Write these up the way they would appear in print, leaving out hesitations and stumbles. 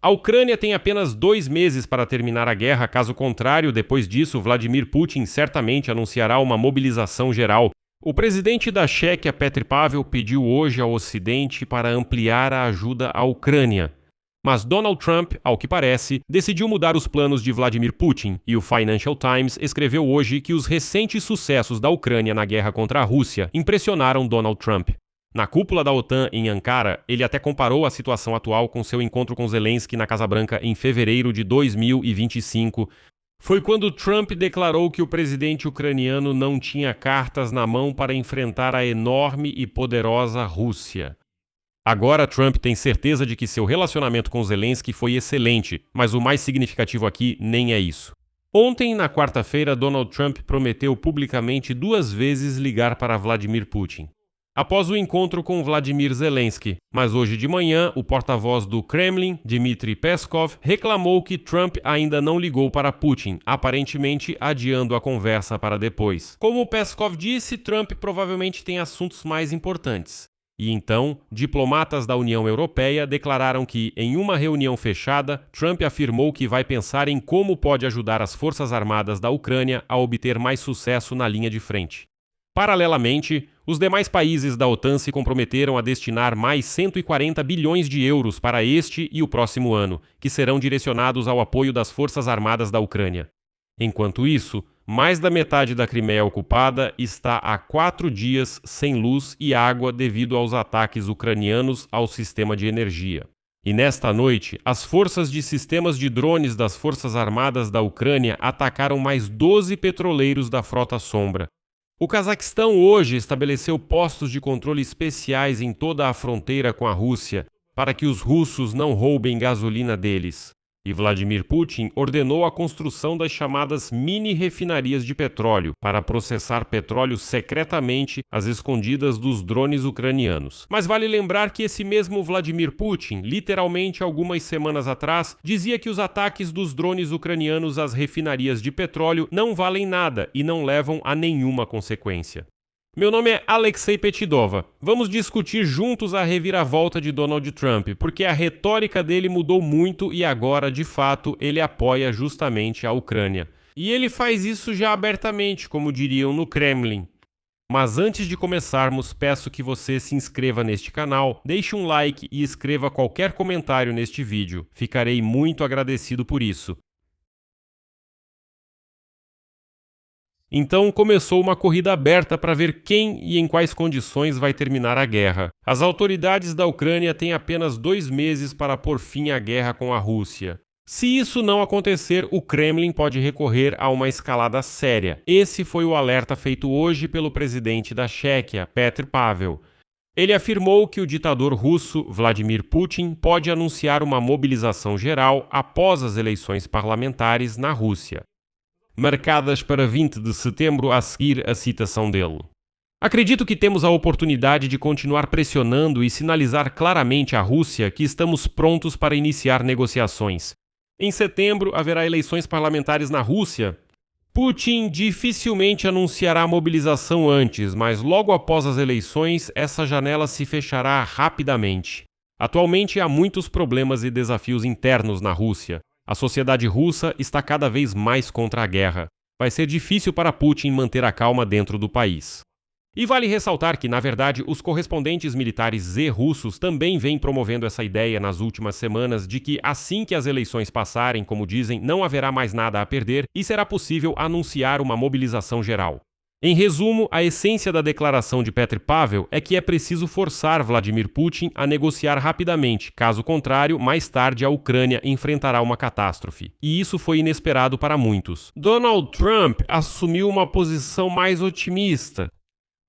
A Ucrânia tem apenas 2 meses para terminar a guerra, caso contrário, depois disso, Vladimir Putin certamente anunciará uma mobilização geral. O presidente da Chequia, Petr Pavel, pediu hoje ao Ocidente para ampliar a ajuda à Ucrânia. Mas Donald Trump, ao que parece, decidiu mudar os planos de Vladimir Putin, e o Financial Times escreveu hoje que os recentes sucessos da Ucrânia na guerra contra a Rússia impressionaram Donald Trump. Na cúpula da OTAN em Ankara, ele até comparou a situação atual com seu encontro com Zelensky na Casa Branca em fevereiro de 2025. Foi quando Trump declarou que o presidente ucraniano não tinha cartas na mão para enfrentar a enorme e poderosa Rússia. Agora Trump tem certeza de que seu relacionamento com Zelensky foi excelente, mas o mais significativo aqui nem é isso. Ontem, na quarta-feira, Donald Trump prometeu publicamente 2 vezes ligar para Vladimir Putin, após o encontro com Vladimir Zelensky. Mas hoje de manhã, o porta-voz do Kremlin, Dmitry Peskov, reclamou que Trump ainda não ligou para Putin, aparentemente adiando a conversa para depois. Como Peskov disse, Trump provavelmente tem assuntos mais importantes. E então, diplomatas da União Europeia declararam que, em uma reunião fechada, Trump afirmou que vai pensar em como pode ajudar as forças armadas da Ucrânia a obter mais sucesso na linha de frente. Paralelamente, os demais países da OTAN se comprometeram a destinar mais 140 bilhões de euros para este e o próximo ano, que serão direcionados ao apoio das forças armadas da Ucrânia. Enquanto isso, mais da metade da Crimeia ocupada está há 4 dias sem luz e água devido aos ataques ucranianos ao sistema de energia. E nesta noite, as forças de sistemas de drones das Forças Armadas da Ucrânia atacaram mais 12 petroleiros da Frota Sombra. O Cazaquistão hoje estabeleceu postos de controle especiais em toda a fronteira com a Rússia para que os russos não roubem gasolina deles. E Vladimir Putin ordenou a construção das chamadas mini-refinarias de petróleo para processar petróleo secretamente às escondidas dos drones ucranianos. Mas vale lembrar que esse mesmo Vladimir Putin, literalmente algumas semanas atrás, dizia que os ataques dos drones ucranianos às refinarias de petróleo não valem nada e não levam a nenhuma consequência. Meu nome é Alexei Petidova. Vamos discutir juntos a reviravolta de Donald Trump, porque a retórica dele mudou muito e agora, de fato, ele apoia justamente a Ucrânia. E ele faz isso já abertamente, como diriam no Kremlin. Mas antes de começarmos, peço que você se inscreva neste canal, deixe um like e escreva qualquer comentário neste vídeo. Ficarei muito agradecido por isso. Então começou uma corrida aberta para ver quem e em quais condições vai terminar a guerra. As autoridades da Ucrânia têm apenas 2 meses para pôr fim à guerra com a Rússia. Se isso não acontecer, o Kremlin pode recorrer a uma escalada séria. Esse foi o alerta feito hoje pelo presidente da Chequia, Petr Pavel. Ele afirmou que o ditador russo Vladimir Putin pode anunciar uma mobilização geral após as eleições parlamentares na Rússia, marcadas para 20 de setembro, a seguir a citação dele. Acredito que temos a oportunidade de continuar pressionando e sinalizar claramente à Rússia que estamos prontos para iniciar negociações. Em setembro haverá eleições parlamentares na Rússia. Putin dificilmente anunciará a mobilização antes, mas logo após as eleições essa janela se fechará rapidamente. Atualmente há muitos problemas e desafios internos na Rússia. A sociedade russa está cada vez mais contra a guerra. Vai ser difícil para Putin manter a calma dentro do país. E vale ressaltar que, na verdade, os correspondentes militares e russos também vêm promovendo essa ideia nas últimas semanas de que, assim que as eleições passarem, como dizem, não haverá mais nada a perder e será possível anunciar uma mobilização geral. Em resumo, a essência da declaração de Petr Pavel é que é preciso forçar Vladimir Putin a negociar rapidamente, caso contrário, mais tarde a Ucrânia enfrentará uma catástrofe. E isso foi inesperado para muitos. Donald Trump assumiu uma posição mais otimista.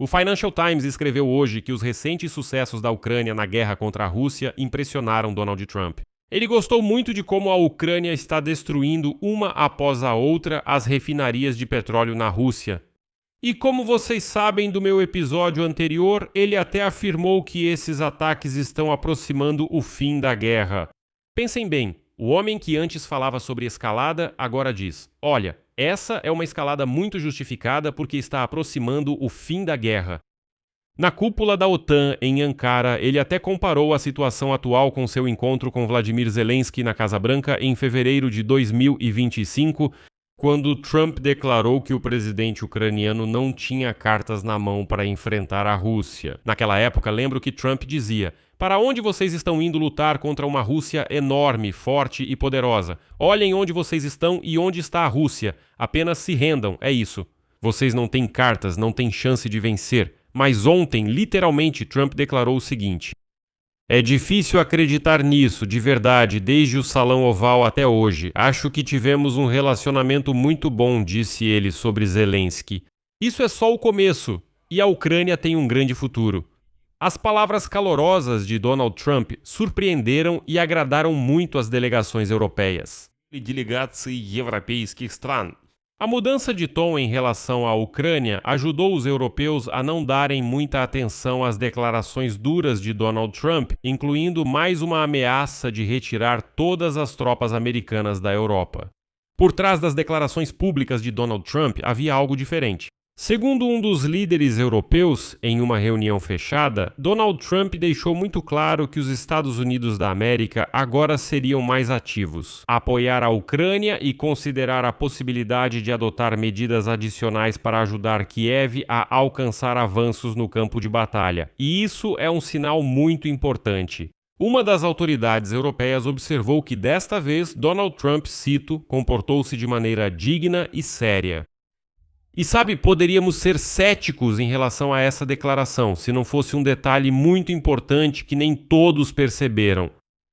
O Financial Times escreveu hoje que os recentes sucessos da Ucrânia na guerra contra a Rússia impressionaram Donald Trump. Ele gostou muito de como a Ucrânia está destruindo uma após a outra as refinarias de petróleo na Rússia. E como vocês sabem do meu episódio anterior, ele até afirmou que esses ataques estão aproximando o fim da guerra. Pensem bem, o homem que antes falava sobre escalada agora diz: olha, essa é uma escalada muito justificada porque está aproximando o fim da guerra. Na cúpula da OTAN, em Ankara, ele até comparou a situação atual com seu encontro com Vladimir Zelensky na Casa Branca em fevereiro de 2025, quando Trump declarou que o presidente ucraniano não tinha cartas na mão para enfrentar a Rússia. Naquela época, lembro que Trump dizia: "Para onde vocês estão indo lutar contra uma Rússia enorme, forte e poderosa? Olhem onde vocês estão e onde está a Rússia. Apenas se rendam, é isso. Vocês não têm cartas, não têm chance de vencer." Mas ontem, literalmente, Trump declarou o seguinte: "É difícil acreditar nisso, de verdade, desde o Salão Oval até hoje. Acho que tivemos um relacionamento muito bom", disse ele sobre Zelensky. Isso é só o começo, e a Ucrânia tem um grande futuro. As palavras calorosas de Donald Trump surpreenderam e agradaram muito as delegações europeias. A mudança de tom em relação à Ucrânia ajudou os europeus a não darem muita atenção às declarações duras de Donald Trump, incluindo mais uma ameaça de retirar todas as tropas americanas da Europa. Por trás das declarações públicas de Donald Trump havia algo diferente. Segundo um dos líderes europeus, em uma reunião fechada, Donald Trump deixou muito claro que os Estados Unidos da América agora seriam mais ativos, apoiar a Ucrânia e considerar a possibilidade de adotar medidas adicionais para ajudar Kiev a alcançar avanços no campo de batalha. E isso é um sinal muito importante. Uma das autoridades europeias observou que desta vez Donald Trump, cito, comportou-se de maneira digna e séria. E sabe, poderíamos ser céticos em relação a essa declaração, se não fosse um detalhe muito importante que nem todos perceberam.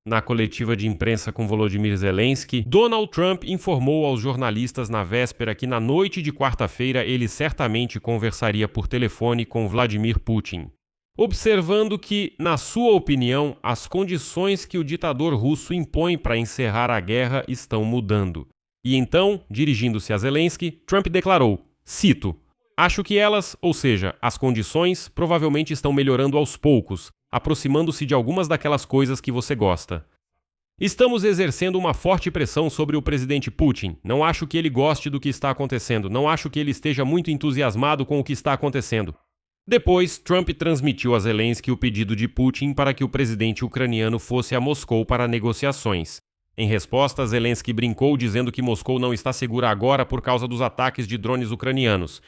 Na coletiva de imprensa com Volodymyr Zelensky, Donald Trump informou aos jornalistas na véspera que na noite de quarta-feira ele certamente conversaria por telefone com Vladimir Putin, observando que, na sua opinião, as condições que o ditador russo impõe para encerrar a guerra estão mudando. E então, dirigindo-se a Zelensky, Trump declarou, cito: "Acho que elas, ou seja, as condições, provavelmente estão melhorando aos poucos, aproximando-se de algumas daquelas coisas que você gosta. Estamos exercendo uma forte pressão sobre o presidente Putin. Não acho que ele goste do que está acontecendo, não acho que ele esteja muito entusiasmado com o que está acontecendo." Depois, Trump transmitiu a Zelensky o pedido de Putin para que o presidente ucraniano fosse a Moscou para negociações. Em resposta, Zelensky brincou dizendo que Moscou não está segura agora por causa dos ataques de drones ucranianos.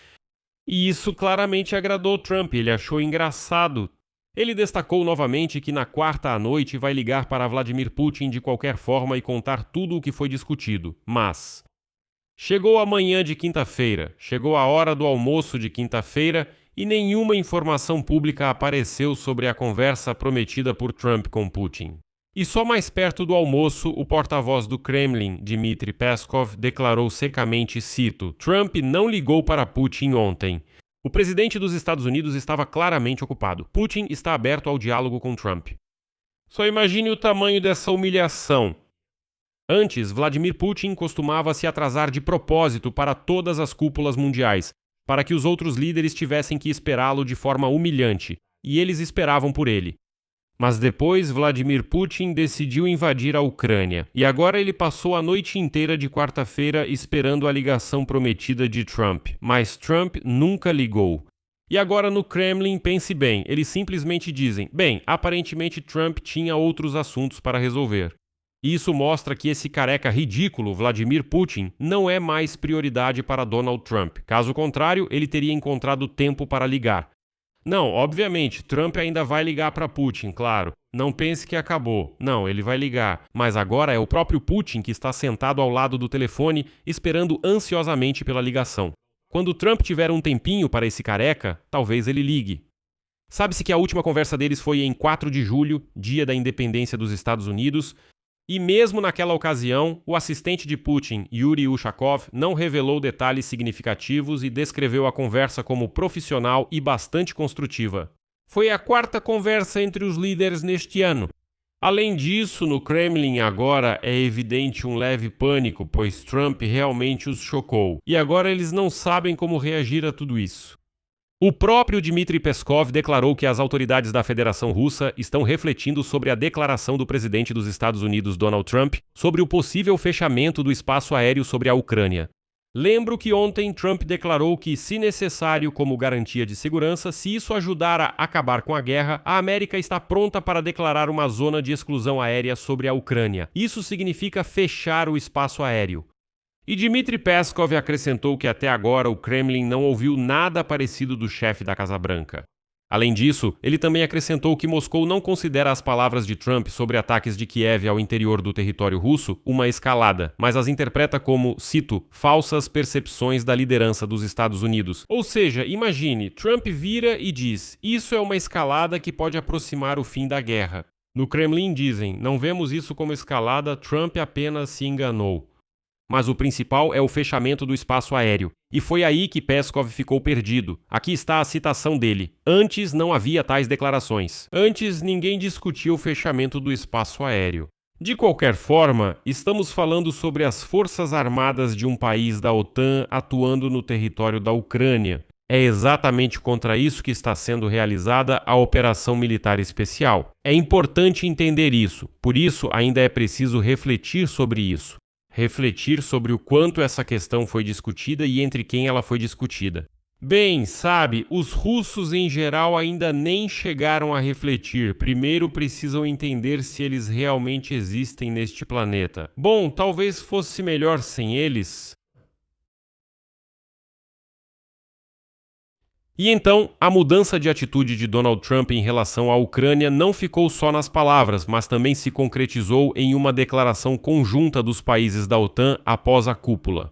E isso claramente agradou Trump, ele achou engraçado. Ele destacou novamente que na quarta à noite vai ligar para Vladimir Putin de qualquer forma e contar tudo o que foi discutido. Mas chegou a manhã de quinta-feira, chegou a hora do almoço de quinta-feira e nenhuma informação pública apareceu sobre a conversa prometida por Trump com Putin. E só mais perto do almoço, o porta-voz do Kremlin, Dmitry Peskov, declarou secamente, cito: "Trump não ligou para Putin ontem. O presidente dos Estados Unidos estava claramente ocupado. Putin está aberto ao diálogo com Trump." Só imagine o tamanho dessa humilhação. Antes, Vladimir Putin costumava se atrasar de propósito para todas as cúpulas mundiais, para que os outros líderes tivessem que esperá-lo de forma humilhante, e eles esperavam por ele. Mas depois Vladimir Putin decidiu invadir a Ucrânia, e agora ele passou a noite inteira de quarta-feira esperando a ligação prometida de Trump, mas Trump nunca ligou. E agora no Kremlin, pense bem, eles simplesmente dizem, bem, aparentemente Trump tinha outros assuntos para resolver. E isso mostra que esse careca ridículo, Vladimir Putin, não é mais prioridade para Donald Trump. Caso contrário, ele teria encontrado tempo para ligar. Não, obviamente, Trump ainda vai ligar para Putin, claro. Não pense que acabou. Não, ele vai ligar. Mas agora é o próprio Putin que está sentado ao lado do telefone, esperando ansiosamente pela ligação. Quando Trump tiver um tempinho para esse careca, talvez ele ligue. Sabe-se que a última conversa deles foi em 4 de julho, dia da independência dos Estados Unidos, e mesmo naquela ocasião, o assistente de Putin, Yuri Ushakov, não revelou detalhes significativos e descreveu a conversa como profissional e bastante construtiva. Foi a 4ª conversa entre os líderes neste ano. Além disso, no Kremlin agora é evidente um leve pânico, pois Trump realmente os chocou. E agora eles não sabem como reagir a tudo isso. O próprio Dmitry Peskov declarou que as autoridades da Federação Russa estão refletindo sobre a declaração do presidente dos Estados Unidos, Donald Trump, sobre o possível fechamento do espaço aéreo sobre a Ucrânia. Lembro que ontem Trump declarou que, se necessário como garantia de segurança, se isso ajudar a acabar com a guerra, a América está pronta para declarar uma zona de exclusão aérea sobre a Ucrânia. Isso significa fechar o espaço aéreo. E Dmitry Peskov acrescentou que até agora o Kremlin não ouviu nada parecido do chefe da Casa Branca. Além disso, ele também acrescentou que Moscou não considera as palavras de Trump sobre ataques de Kiev ao interior do território russo uma escalada, mas as interpreta como, cito, falsas percepções da liderança dos Estados Unidos. Ou seja, imagine, Trump vira e diz: isso é uma escalada que pode aproximar o fim da guerra. No Kremlin dizem: não vemos isso como escalada, Trump apenas se enganou. Mas o principal é o fechamento do espaço aéreo. E foi aí que Peskov ficou perdido. Aqui está a citação dele. Antes não havia tais declarações. Antes ninguém discutia o fechamento do espaço aéreo. De qualquer forma, estamos falando sobre as forças armadas de um país da OTAN atuando no território da Ucrânia. É exatamente contra isso que está sendo realizada a Operação Militar Especial. É importante entender isso, por isso ainda é preciso refletir sobre isso. Refletir sobre o quanto essa questão foi discutida e entre quem ela foi discutida. Bem, sabe, os russos em geral ainda nem chegaram a refletir. Primeiro precisam entender se eles realmente existem neste planeta. Bom, talvez fosse melhor sem eles. E então, a mudança de atitude de Donald Trump em relação à Ucrânia não ficou só nas palavras, mas também se concretizou em uma declaração conjunta dos países da OTAN após a cúpula.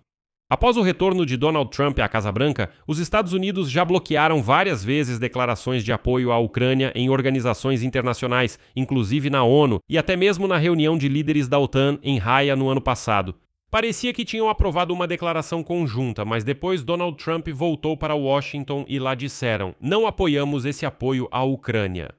Após o retorno de Donald Trump à Casa Branca, os Estados Unidos já bloquearam várias vezes declarações de apoio à Ucrânia em organizações internacionais, inclusive na ONU e até mesmo na reunião de líderes da OTAN em Haia no ano passado. Parecia que tinham aprovado uma declaração conjunta, mas depois Donald Trump voltou para Washington e lá disseram: não apoiamos esse apoio à Ucrânia.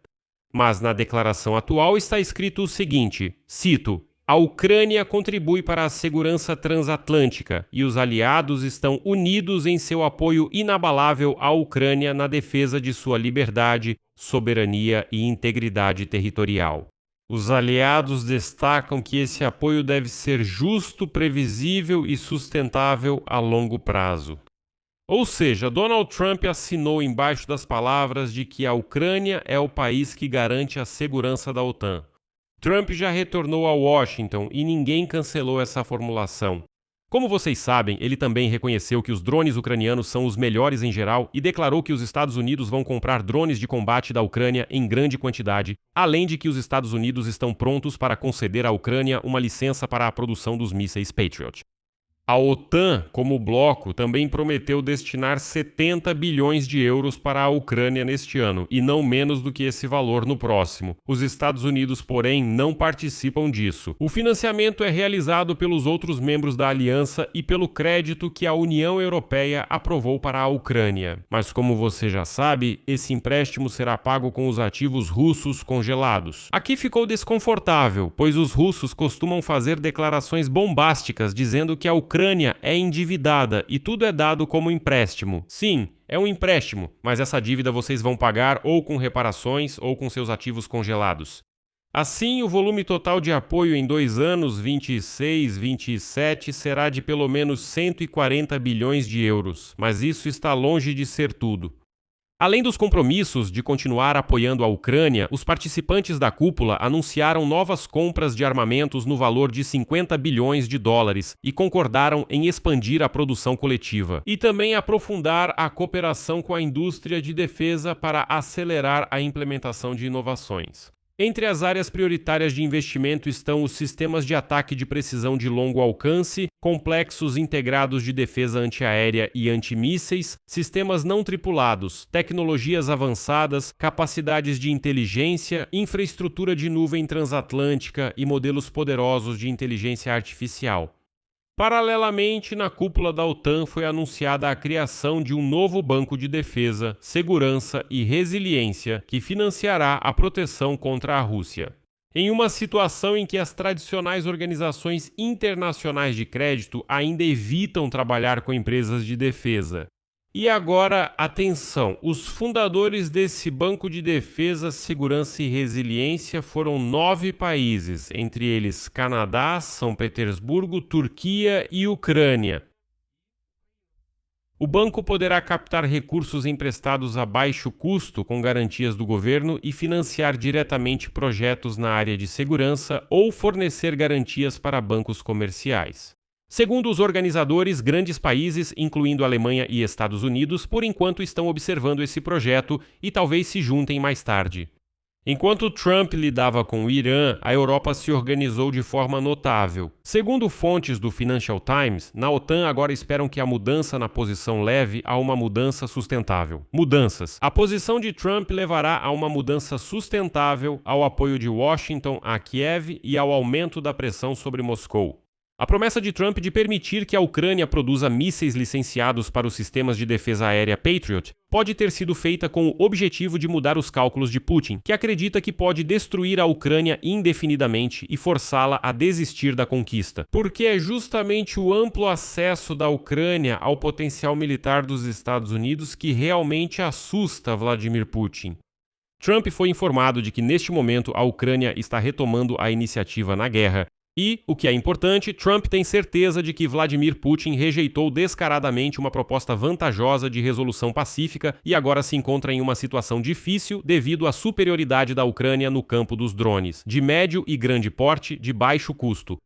Mas na declaração atual está escrito o seguinte, cito: a Ucrânia contribui para a segurança transatlântica e os aliados estão unidos em seu apoio inabalável à Ucrânia na defesa de sua liberdade, soberania e integridade territorial. Os aliados destacam que esse apoio deve ser justo, previsível e sustentável a longo prazo. Ou seja, Donald Trump assinou embaixo das palavras de que a Ucrânia é o país que garante a segurança da OTAN. Trump já retornou a Washington e ninguém cancelou essa formulação. Como vocês sabem, ele também reconheceu que os drones ucranianos são os melhores em geral e declarou que os Estados Unidos vão comprar drones de combate da Ucrânia em grande quantidade, além de que os Estados Unidos estão prontos para conceder à Ucrânia uma licença para a produção dos mísseis Patriot. A OTAN, como bloco, também prometeu destinar 70 bilhões de euros para a Ucrânia neste ano, e não menos do que esse valor no próximo. Os Estados Unidos, porém, não participam disso. O financiamento é realizado pelos outros membros da aliança e pelo crédito que a União Europeia aprovou para a Ucrânia. Mas como você já sabe, esse empréstimo será pago com os ativos russos congelados. Aqui ficou desconfortável, pois os russos costumam fazer declarações bombásticas dizendo que a Ucrânia é endividada e tudo é dado como empréstimo. Sim, é um empréstimo, mas essa dívida vocês vão pagar ou com reparações ou com seus ativos congelados. Assim, o volume total de apoio em 2 anos, 26, 27, será de pelo menos 140 bilhões de euros, mas isso está longe de ser tudo. Além dos compromissos de continuar apoiando a Ucrânia, os participantes da cúpula anunciaram novas compras de armamentos no valor de 50 bilhões de dólares e concordaram em expandir a produção coletiva e também aprofundar a cooperação com a indústria de defesa para acelerar a implementação de inovações. Entre as áreas prioritárias de investimento estão os sistemas de ataque de precisão de longo alcance, complexos integrados de defesa antiaérea e antimísseis, sistemas não tripulados, tecnologias avançadas, capacidades de inteligência, infraestrutura de nuvem transatlântica e modelos poderosos de inteligência artificial. Paralelamente, na cúpula da OTAN foi anunciada a criação de um novo banco de defesa, segurança e resiliência que financiará a proteção contra a Rússia. Em uma situação em que as tradicionais organizações internacionais de crédito ainda evitam trabalhar com empresas de defesa. E agora, atenção, os fundadores desse Banco de Defesa, Segurança e Resiliência foram 9 países, entre eles Canadá, São Petersburgo, Turquia e Ucrânia. O banco poderá captar recursos emprestados a baixo custo com garantias do governo e financiar diretamente projetos na área de segurança ou fornecer garantias para bancos comerciais. Segundo os organizadores, grandes países, incluindo Alemanha e Estados Unidos, por enquanto estão observando esse projeto e talvez se juntem mais tarde. Enquanto Trump lidava com o Irã, a Europa se organizou de forma notável. Segundo fontes do Financial Times, na OTAN agora esperam que a mudança na posição leve a uma mudança sustentável. Mudanças. A posição de Trump levará a uma mudança sustentável, ao apoio de Washington a Kiev e ao aumento da pressão sobre Moscou. A promessa de Trump de permitir que a Ucrânia produza mísseis licenciados para os sistemas de defesa aérea Patriot pode ter sido feita com o objetivo de mudar os cálculos de Putin, que acredita que pode destruir a Ucrânia indefinidamente e forçá-la a desistir da conquista, porque é justamente o amplo acesso da Ucrânia ao potencial militar dos Estados Unidos que realmente assusta Vladimir Putin. Trump foi informado de que neste momento a Ucrânia está retomando a iniciativa na guerra. E, o que é importante, Trump tem certeza de que Vladimir Putin rejeitou descaradamente uma proposta vantajosa de resolução pacífica e agora se encontra em uma situação difícil devido à superioridade da Ucrânia no campo dos drones, de médio e grande porte, de baixo custo.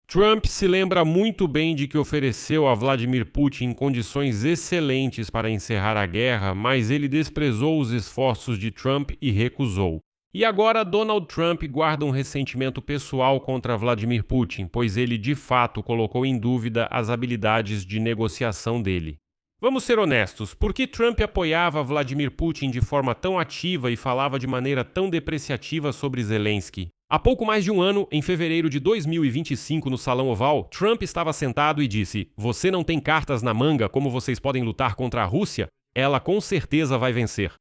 Trump se lembra muito bem de que ofereceu a Vladimir Putin condições excelentes para encerrar a guerra, mas ele desprezou os esforços de Trump e recusou. E agora Donald Trump guarda um ressentimento pessoal contra Vladimir Putin, pois ele de fato colocou em dúvida as habilidades de negociação dele. Vamos ser honestos, por que Trump apoiava Vladimir Putin de forma tão ativa e falava de maneira tão depreciativa sobre Zelensky? Há pouco mais de um ano, em fevereiro de 2025, no Salão Oval, Trump estava sentado e disse: "Você não tem cartas na manga como vocês podem lutar contra a Rússia? Ela com certeza vai vencer."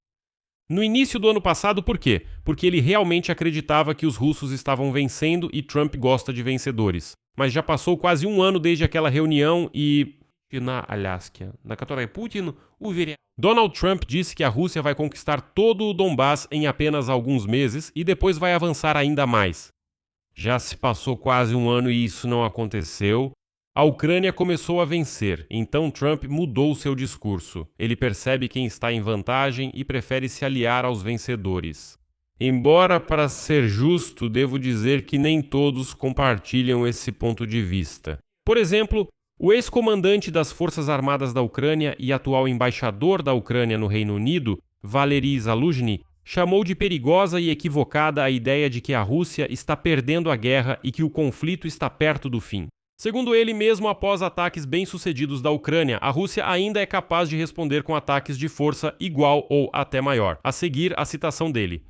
No início do ano passado, por quê? Porque ele realmente acreditava que os russos estavam vencendo e Trump gosta de vencedores. Mas já passou quase um ano desde aquela reunião e na Alasca, na которой Putin уверял. Donald Trump disse que a Rússia vai conquistar todo o Donbass em apenas alguns meses e depois vai avançar ainda mais. Já se passou quase um ano e isso não aconteceu. A Ucrânia começou a vencer, então Trump mudou seu discurso. Ele percebe quem está em vantagem e prefere se aliar aos vencedores. Embora, para ser justo, devo dizer que nem todos compartilham esse ponto de vista. Por exemplo, o ex-comandante das Forças Armadas da Ucrânia e atual embaixador da Ucrânia no Reino Unido, Valery Zaluzhny, chamou de perigosa e equivocada a ideia de que a Rússia está perdendo a guerra e que o conflito está perto do fim. Segundo ele, mesmo após ataques bem-sucedidos da Ucrânia, a Rússia ainda é capaz de responder com ataques de força igual ou até maior. A seguir, a citação dele.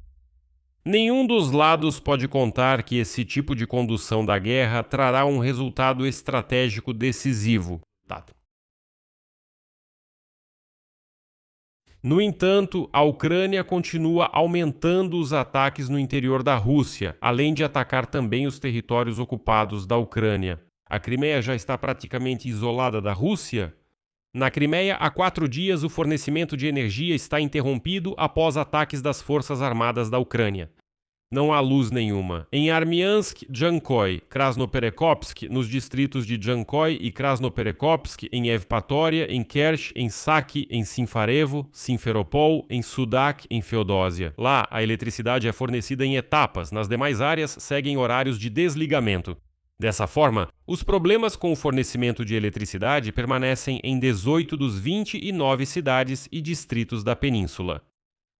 Nenhum dos lados pode contar que esse tipo de condução da guerra trará um resultado estratégico decisivo. No entanto, a Ucrânia continua aumentando os ataques no interior da Rússia, além de atacar também os territórios ocupados da Ucrânia. A Crimeia já está praticamente isolada da Rússia? Na Crimeia, há 4 dias, o fornecimento de energia está interrompido após ataques das Forças Armadas da Ucrânia. Não há luz nenhuma. Em Armiansk, Jankoy, Krasnoperekopsk, nos distritos de Jankoy e Krasnoperekopsk, em Evpatoria, em Kerch, em Saki, em Simferovo, Simferopol, em Sudak, em Feodósia. Lá, a eletricidade é fornecida em etapas, nas demais áreas seguem horários de desligamento. Dessa forma, os problemas com o fornecimento de eletricidade permanecem em 18 dos 29 cidades e distritos da península.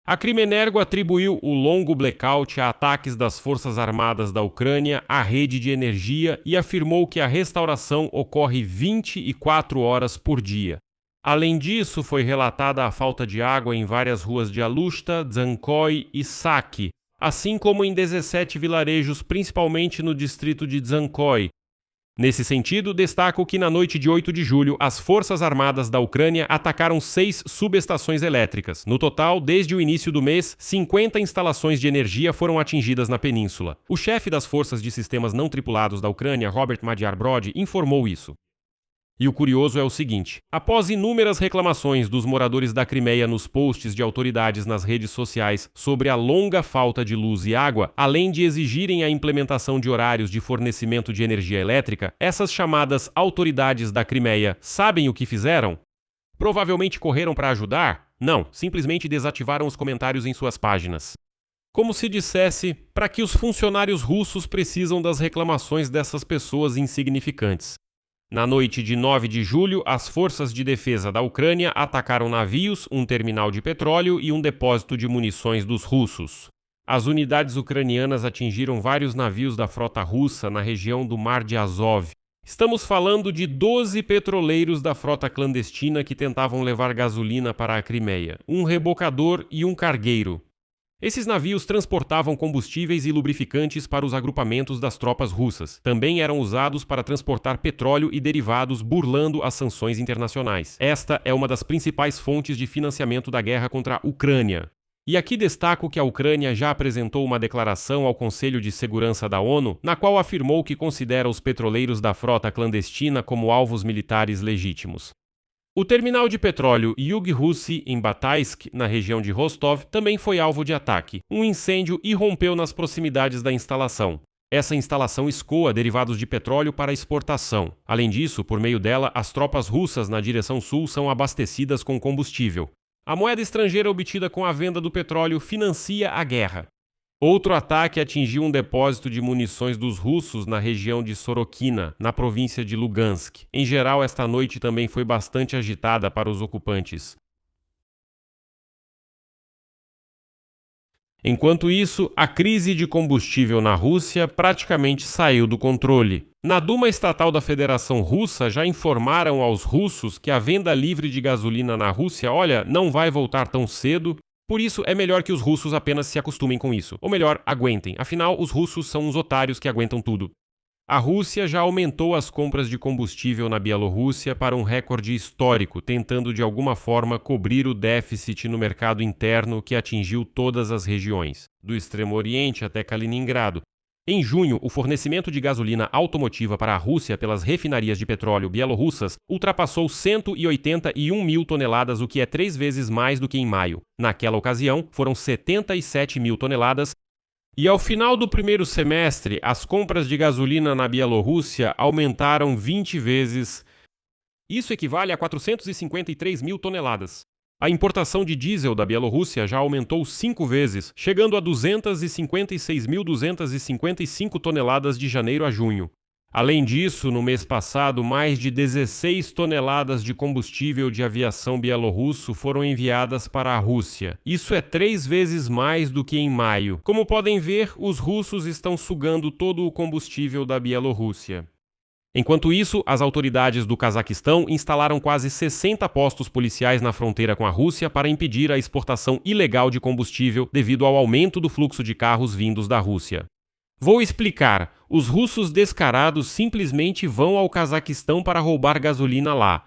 A Crimenergo atribuiu o longo blackout a ataques das Forças Armadas da Ucrânia à rede de energia e afirmou que a restauração ocorre 24 horas por dia. Além disso, foi relatada a falta de água em várias ruas de Alushta, Dzankoy e Saki, assim como em 17 vilarejos, principalmente no distrito de Dzankoy. Nesse sentido, destaco que na noite de 8 de julho, as Forças Armadas da Ucrânia atacaram 6 subestações elétricas. No total, desde o início do mês, 50 instalações de energia foram atingidas na península. O chefe das Forças de Sistemas Não Tripulados da Ucrânia, Robert Magyar-Brody, informou isso. E o curioso é o seguinte: após inúmeras reclamações dos moradores da Crimeia nos posts de autoridades nas redes sociais sobre a longa falta de luz e água, além de exigirem a implementação de horários de fornecimento de energia elétrica, essas chamadas autoridades da Crimeia sabem o que fizeram? Provavelmente correram para ajudar? Não, simplesmente desativaram os comentários em suas páginas. Como se dissesse, para que os funcionários russos precisam das reclamações dessas pessoas insignificantes. Na noite de 9 de julho, as forças de defesa da Ucrânia atacaram navios, um terminal de petróleo e um depósito de munições dos russos. As unidades ucranianas atingiram vários navios da frota russa na região do Mar de Azov. Estamos falando de 12 petroleiros da frota clandestina que tentavam levar gasolina para a Crimeia, um rebocador e um cargueiro. Esses navios transportavam combustíveis e lubrificantes para os agrupamentos das tropas russas. Também eram usados para transportar petróleo e derivados, burlando as sanções internacionais. Esta é uma das principais fontes de financiamento da guerra contra a Ucrânia. E aqui destaco que a Ucrânia já apresentou uma declaração ao Conselho de Segurança da ONU, na qual afirmou que considera os petroleiros da frota clandestina como alvos militares legítimos. O terminal de petróleo Yug-Russi, em Bataisk, na região de Rostov, também foi alvo de ataque. Um incêndio irrompeu nas proximidades da instalação. Essa instalação escoa derivados de petróleo para exportação. Além disso, por meio dela, as tropas russas na direção sul são abastecidas com combustível. A moeda estrangeira obtida com a venda do petróleo financia a guerra. Outro ataque atingiu um depósito de munições dos russos na região de Sorokina, na província de Lugansk. Em geral, esta noite também foi bastante agitada para os ocupantes. Enquanto isso, a crise de combustível na Rússia praticamente saiu do controle. Na Duma Estatal da Federação Russa já informaram aos russos que a venda livre de gasolina na Rússia, não vai voltar tão cedo. Por isso, é melhor que os russos apenas se acostumem com isso. Ou melhor, aguentem. Afinal, os russos são uns otários que aguentam tudo. A Rússia já aumentou as compras de combustível na Bielorrússia para um recorde histórico, tentando de alguma forma cobrir o déficit no mercado interno que atingiu todas as regiões, do Extremo Oriente até Kaliningrado. Em junho, o fornecimento de gasolina automotiva para a Rússia pelas refinarias de petróleo bielorrussas ultrapassou 181 mil toneladas, o que é 3 vezes mais do que em maio. Naquela ocasião, foram 77 mil toneladas. E ao final do primeiro semestre, as compras de gasolina na Bielorrússia aumentaram 20 vezes. Isso equivale a 453 mil toneladas. A importação de diesel da Bielorrússia já aumentou 5 vezes, chegando a 256.255 toneladas de janeiro a junho. Além disso, no mês passado, mais de 16 toneladas de combustível de aviação bielorrusso foram enviadas para a Rússia. Isso é 3 vezes mais do que em maio. Como podem ver, os russos estão sugando todo o combustível da Bielorrússia. Enquanto isso, as autoridades do Cazaquistão instalaram quase 60 postos policiais na fronteira com a Rússia para impedir a exportação ilegal de combustível devido ao aumento do fluxo de carros vindos da Rússia. Vou explicar. Os russos descarados simplesmente vão ao Cazaquistão para roubar gasolina lá.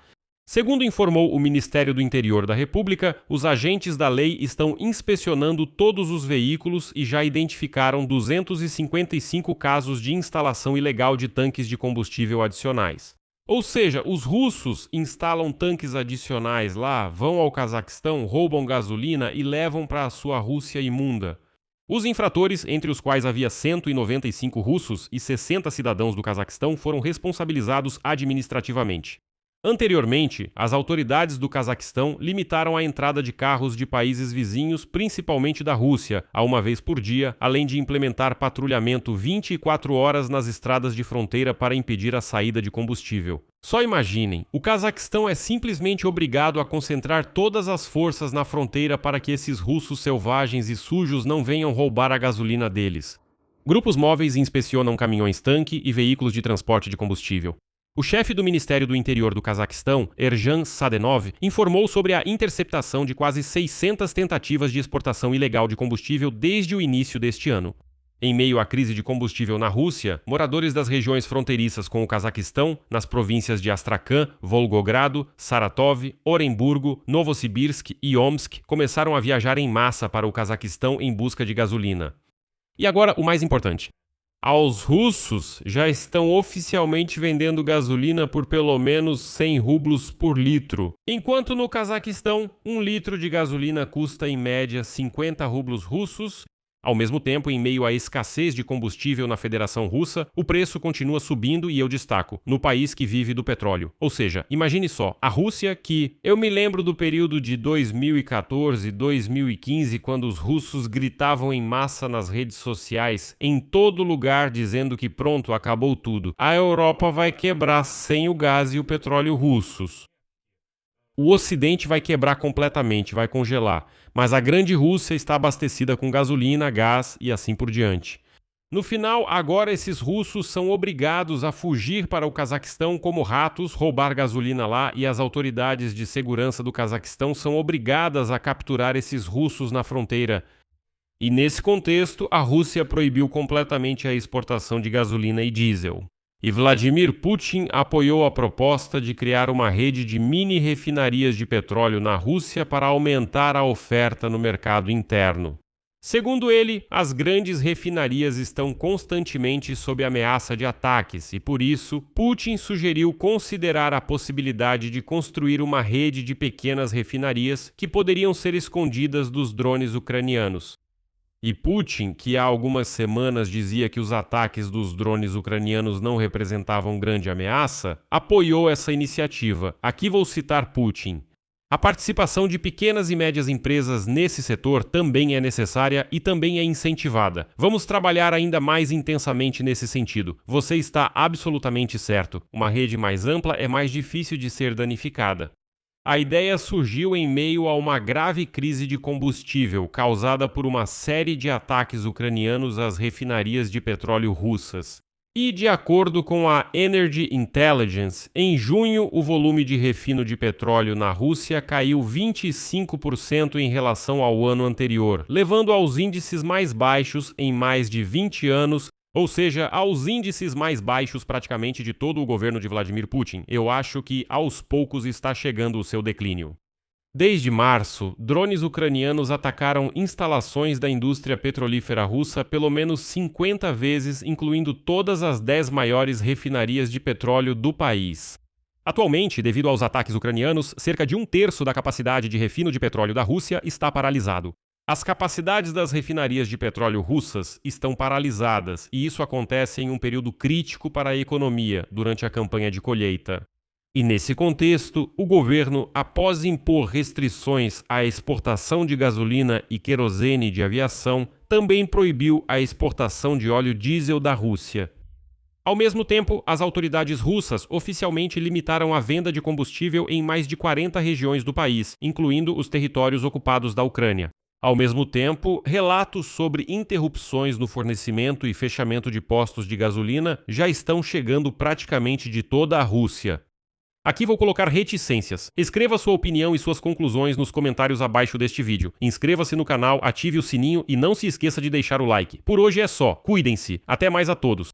Segundo informou o Ministério do Interior da República, os agentes da lei estão inspecionando todos os veículos e já identificaram 255 casos de instalação ilegal de tanques de combustível adicionais. Ou seja, os russos instalam tanques adicionais lá, vão ao Cazaquistão, roubam gasolina e levam para a sua Rússia imunda. Os infratores, entre os quais havia 195 russos e 60 cidadãos do Cazaquistão, foram responsabilizados administrativamente. Anteriormente, as autoridades do Cazaquistão limitaram a entrada de carros de países vizinhos, principalmente da Rússia, a uma vez por dia, além de implementar patrulhamento 24 horas nas estradas de fronteira para impedir a saída de combustível. Só imaginem, o Cazaquistão é simplesmente obrigado a concentrar todas as forças na fronteira para que esses russos selvagens e sujos não venham roubar a gasolina deles. Grupos móveis inspecionam caminhões-tanque e veículos de transporte de combustível. O chefe do Ministério do Interior do Cazaquistão, Erjan Sadenov, informou sobre a interceptação de quase 600 tentativas de exportação ilegal de combustível desde o início deste ano. Em meio à crise de combustível na Rússia, moradores das regiões fronteiriças com o Cazaquistão, nas províncias de Astrakhan, Volgogrado, Saratov, Oremburgo, Novosibirsk e Omsk, começaram a viajar em massa para o Cazaquistão em busca de gasolina. E agora, o mais importante. Aos russos já estão oficialmente vendendo gasolina por pelo menos 100 rublos por litro, enquanto no Cazaquistão 1 litro de gasolina custa em média 50 rublos russos, Ao mesmo tempo, em meio à escassez de combustível na Federação Russa, o preço continua subindo e eu destaco, no país que vive do petróleo. Ou seja, imagine só, a Rússia que... Eu me lembro do período de 2014, 2015, quando os russos gritavam em massa nas redes sociais, em todo lugar, dizendo que pronto, acabou tudo. A Europa vai quebrar sem o gás e o petróleo russos. O Ocidente vai quebrar completamente, vai congelar, mas a grande Rússia está abastecida com gasolina, gás e assim por diante. No final, agora esses russos são obrigados a fugir para o Cazaquistão como ratos, roubar gasolina lá e as autoridades de segurança do Cazaquistão são obrigadas a capturar esses russos na fronteira. E nesse contexto, a Rússia proibiu completamente a exportação de gasolina e diesel. E Vladimir Putin apoiou a proposta de criar uma rede de mini-refinarias de petróleo na Rússia para aumentar a oferta no mercado interno. Segundo ele, as grandes refinarias estão constantemente sob ameaça de ataques e, por isso, Putin sugeriu considerar a possibilidade de construir uma rede de pequenas refinarias que poderiam ser escondidas dos drones ucranianos. E Putin, que há algumas semanas dizia que os ataques dos drones ucranianos não representavam grande ameaça, apoiou essa iniciativa. Aqui vou citar Putin. A participação de pequenas e médias empresas nesse setor também é necessária e também é incentivada. Vamos trabalhar ainda mais intensamente nesse sentido. Você está absolutamente certo. Uma rede mais ampla é mais difícil de ser danificada. A ideia surgiu em meio a uma grave crise de combustível causada por uma série de ataques ucranianos às refinarias de petróleo russas. E, de acordo com a Energy Intelligence, em junho o volume de refino de petróleo na Rússia caiu 25% em relação ao ano anterior, levando aos índices mais baixos em mais de 20 anos, ou seja, aos índices mais baixos praticamente de todo o governo de Vladimir Putin. Eu acho que aos poucos está chegando o seu declínio. Desde março, drones ucranianos atacaram instalações da indústria petrolífera russa pelo menos 50 vezes, incluindo todas as 10 maiores refinarias de petróleo do país. Atualmente, devido aos ataques ucranianos, cerca de 1/3 da capacidade de refino de petróleo da Rússia está paralisado. As capacidades das refinarias de petróleo russas estão paralisadas, e isso acontece em um período crítico para a economia, durante a campanha de colheita. E nesse contexto, o governo, após impor restrições à exportação de gasolina e querosene de aviação, também proibiu a exportação de óleo diesel da Rússia. Ao mesmo tempo, as autoridades russas oficialmente limitaram a venda de combustível em mais de 40 regiões do país, incluindo os territórios ocupados da Ucrânia. Ao mesmo tempo, relatos sobre interrupções no fornecimento e fechamento de postos de gasolina já estão chegando praticamente de toda a Rússia. Aqui vou colocar reticências. Escreva sua opinião e suas conclusões nos comentários abaixo deste vídeo. Inscreva-se no canal, ative o sininho e não se esqueça de deixar o like. Por hoje é só. Cuidem-se. Até mais a todos.